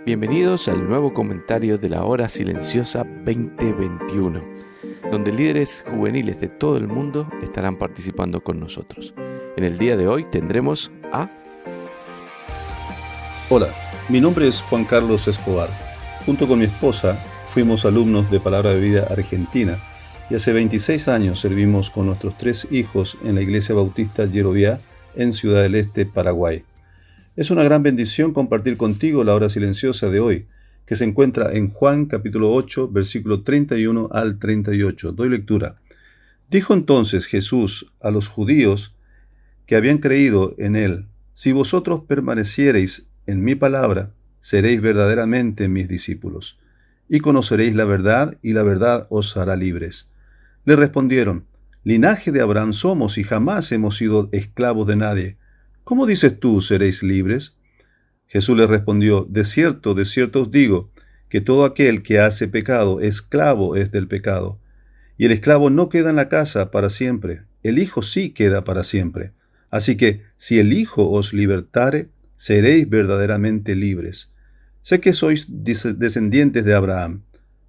Bienvenidos al nuevo comentario de la Hora Silenciosa 2021, donde líderes juveniles de todo el mundo estarán participando con nosotros. En el día de hoy tendremos a... Hola, mi nombre es Juan Carlos Escobar. Junto con mi esposa fuimos alumnos de Palabra de Vida Argentina y hace 26 años servimos con nuestros 3 hijos en la Iglesia Bautista Yeroviá en Ciudad del Este, Paraguay. Es una gran bendición compartir contigo la hora silenciosa de hoy, que se encuentra en Juan capítulo 8, versículo 31 al 38. Doy lectura. Dijo entonces Jesús a los judíos que habían creído en él: si vosotros permaneciereis en mi palabra, seréis verdaderamente mis discípulos, y conoceréis la verdad, y la verdad os hará libres. Le respondieron: linaje de Abraham somos, y jamás hemos sido esclavos de nadie. ¿Cómo dices tú, seréis libres? Jesús les respondió: de cierto os digo, que todo aquel que hace pecado, esclavo es del pecado. Y el esclavo no queda en la casa para siempre, el Hijo sí queda para siempre. Así que, si el Hijo os libertare, seréis verdaderamente libres. Sé que sois descendientes de Abraham,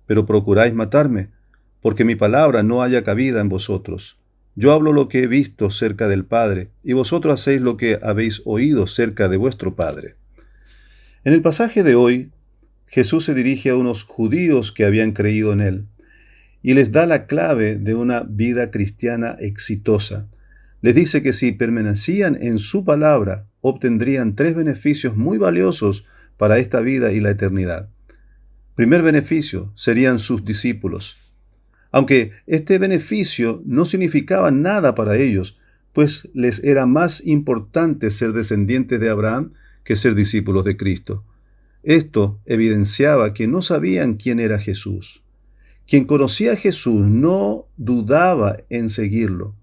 pero procuráis matarme, porque mi palabra no haya cabida en vosotros. Yo hablo lo que he visto cerca del Padre, y vosotros hacéis lo que habéis oído cerca de vuestro Padre. En el pasaje de hoy, Jesús se dirige a unos judíos que habían creído en él, y les da la clave de una vida cristiana exitosa. Les dice que si permanecían en su palabra, obtendrían 3 beneficios muy valiosos para esta vida y la eternidad. Primer beneficio, serían sus discípulos. Aunque este beneficio no significaba nada para ellos, pues les era más importante ser descendientes de Abraham que ser discípulos de Cristo. Esto evidenciaba que no sabían quién era Jesús. Quien conocía a Jesús no dudaba en seguirlo,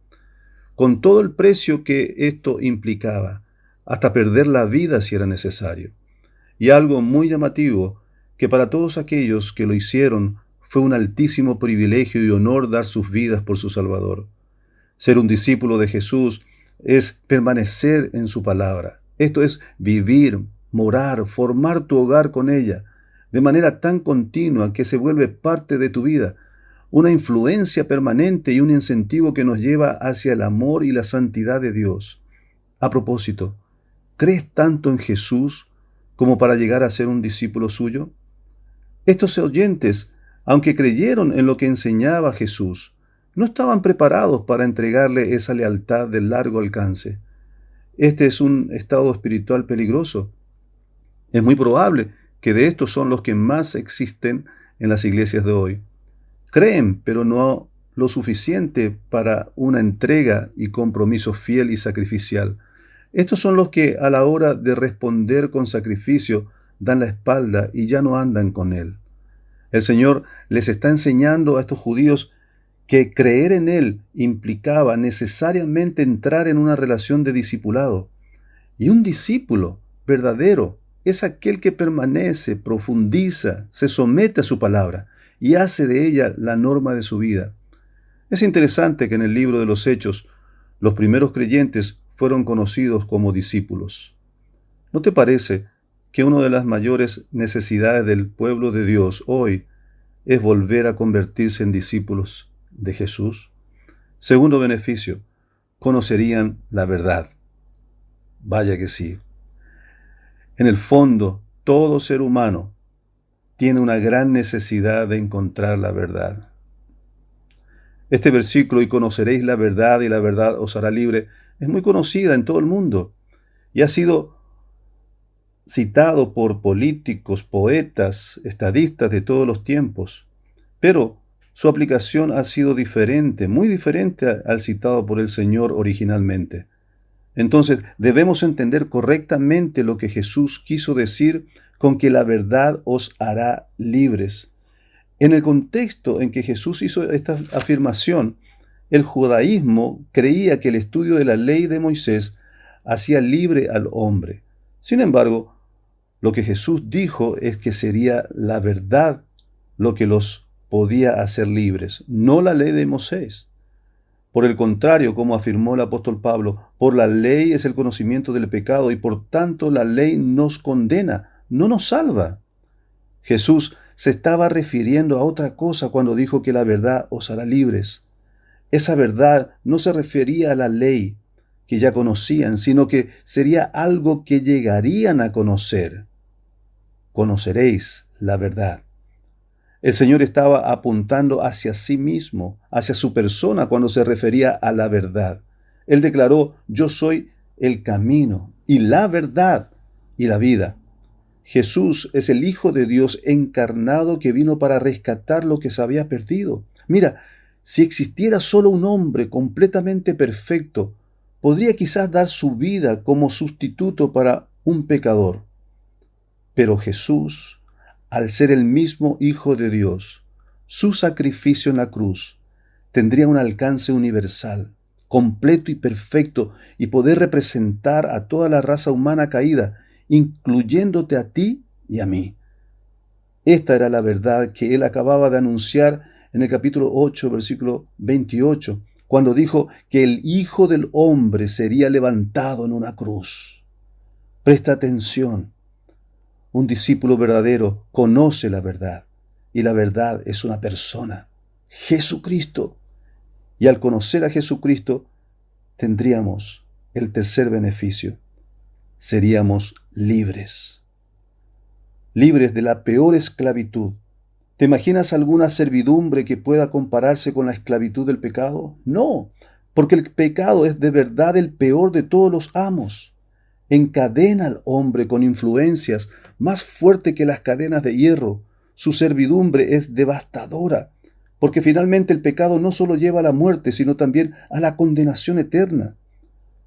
con todo el precio que esto implicaba, hasta perder la vida si era necesario. Y algo muy llamativo, que para todos aquellos que lo hicieron, fue un altísimo privilegio y honor dar sus vidas por su Salvador. Ser un discípulo de Jesús es permanecer en su palabra. Esto es vivir, morar, formar tu hogar con ella, de manera tan continua que se vuelve parte de tu vida, una influencia permanente y un incentivo que nos lleva hacia el amor y la santidad de Dios. A propósito, ¿crees tanto en Jesús como para llegar a ser un discípulo suyo? Estos oyentes, aunque creyeron en lo que enseñaba Jesús, no estaban preparados para entregarle esa lealtad de largo alcance. Este es un estado espiritual peligroso. Es muy probable que de estos son los que más existen en las iglesias de hoy. Creen, pero no lo suficiente para una entrega y compromiso fiel y sacrificial. Estos son los que a la hora de responder con sacrificio dan la espalda y ya no andan con él. El Señor les está enseñando a estos judíos que creer en Él implicaba necesariamente entrar en una relación de discipulado. Y un discípulo verdadero es aquel que permanece, profundiza, se somete a su palabra y hace de ella la norma de su vida. Es interesante que en el libro de los Hechos, los primeros creyentes fueron conocidos como discípulos. ¿No te parece que una de las mayores necesidades del pueblo de Dios hoy es volver a convertirse en discípulos de Jesús? Segundo beneficio, conocerían la verdad. Vaya que sí. En el fondo, todo ser humano tiene una gran necesidad de encontrar la verdad. Este versículo, y conoceréis la verdad y la verdad os hará libre, es muy conocida en todo el mundo y ha sido citado por políticos, poetas, estadistas de todos los tiempos, pero su aplicación ha sido diferente, muy diferente al citado por el Señor originalmente. Entonces, debemos entender correctamente lo que Jesús quiso decir con que la verdad os hará libres. En el contexto en que Jesús hizo esta afirmación, el judaísmo creía que el estudio de la ley de Moisés hacía libre al hombre. Sin embargo, lo que Jesús dijo es que sería la verdad lo que los podía hacer libres, no la ley de Moisés. Por el contrario, como afirmó el apóstol Pablo, por la ley es el conocimiento del pecado y por tanto la ley nos condena, no nos salva. Jesús se estaba refiriendo a otra cosa cuando dijo que la verdad os hará libres. Esa verdad no se refería a la ley que ya conocían, sino que sería algo que llegarían a conocer. Conoceréis la verdad. El Señor estaba apuntando hacia sí mismo, hacia su persona cuando se refería a la verdad. Él declaró: yo soy el camino y la verdad y la vida. Jesús es el Hijo de Dios encarnado que vino para rescatar lo que se había perdido. Mira, si existiera solo un hombre completamente perfecto, podría quizás dar su vida como sustituto para un pecador. Pero Jesús, al ser el mismo Hijo de Dios, su sacrificio en la cruz tendría un alcance universal, completo y perfecto, y poder representar a toda la raza humana caída, incluyéndote a ti y a mí. Esta era la verdad que él acababa de anunciar en el capítulo 8, versículo 28, cuando dijo que el Hijo del Hombre sería levantado en una cruz. Presta atención. Un discípulo verdadero conoce la verdad, y la verdad es una persona, Jesucristo. Y al conocer a Jesucristo, tendríamos el tercer beneficio. Seríamos libres. Libres de la peor esclavitud. ¿Te imaginas alguna servidumbre que pueda compararse con la esclavitud del pecado? No, porque el pecado es de verdad el peor de todos los amos. Encadena al hombre con influencias más fuertes que las cadenas de hierro. Su servidumbre es devastadora, porque finalmente el pecado no solo lleva a la muerte, sino también a la condenación eterna.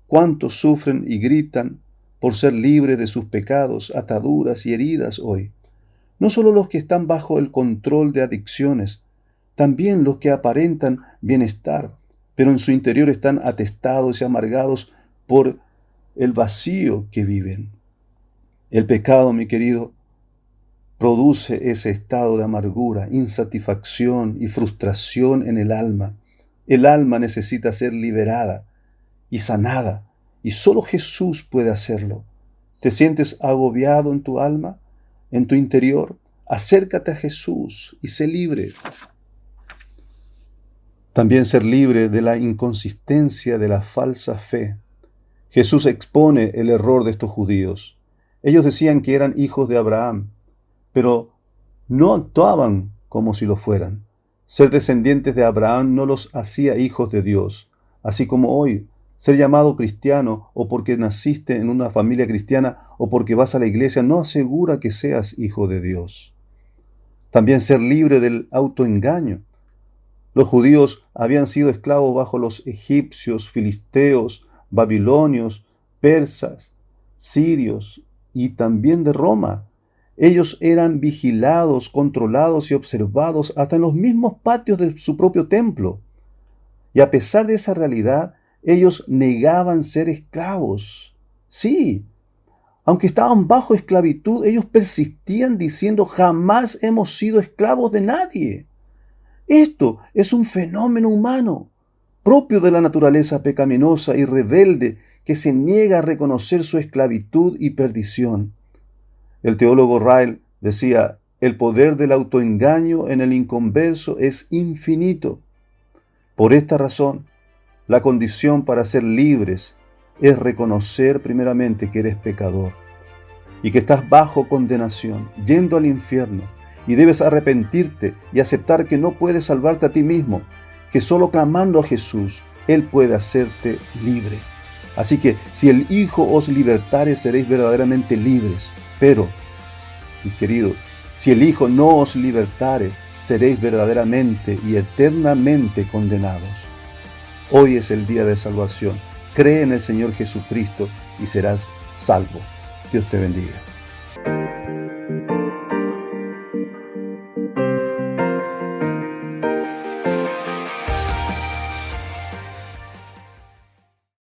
¿Cuántos sufren y gritan por ser libres de sus pecados, ataduras y heridas hoy? No solo los que están bajo el control de adicciones, también los que aparentan bienestar, pero en su interior están atestados y amargados por el vacío que viven. El pecado, mi querido, produce ese estado de amargura, insatisfacción y frustración en el alma. El alma necesita ser liberada y sanada, y solo Jesús puede hacerlo. ¿Te sientes agobiado en tu alma, en tu interior? Acércate a Jesús y sé libre. También ser libre de la inconsistencia de la falsa fe. Jesús expone el error de estos judíos. Ellos decían que eran hijos de Abraham, pero no actuaban como si lo fueran. Ser descendientes de Abraham no los hacía hijos de Dios, así como hoy, ser llamado cristiano o porque naciste en una familia cristiana o porque vas a la iglesia no asegura que seas hijo de Dios. También ser libre del autoengaño. Los judíos habían sido esclavos bajo los egipcios, filisteos, babilonios, persas, sirios y también de Roma. Ellos eran vigilados, controlados y observados hasta en los mismos patios de su propio templo. Y a pesar de esa realidad, ellos negaban ser esclavos. Sí, aunque estaban bajo esclavitud, ellos persistían diciendo: jamás hemos sido esclavos de nadie. Esto es un fenómeno humano, propio de la naturaleza pecaminosa y rebelde que se niega a reconocer su esclavitud y perdición. El teólogo Ryle decía: el poder del autoengaño en el inconverso es infinito. Por esta razón, la condición para ser libres es reconocer primeramente que eres pecador y que estás bajo condenación, yendo al infierno, y debes arrepentirte y aceptar que no puedes salvarte a ti mismo, que solo clamando a Jesús, Él puede hacerte libre. Así que si el Hijo os libertare, seréis verdaderamente libres. Pero, mis queridos, si el Hijo no os libertare, seréis verdaderamente y eternamente condenados. Hoy es el día de salvación. Cree en el Señor Jesucristo y serás salvo. Dios te bendiga.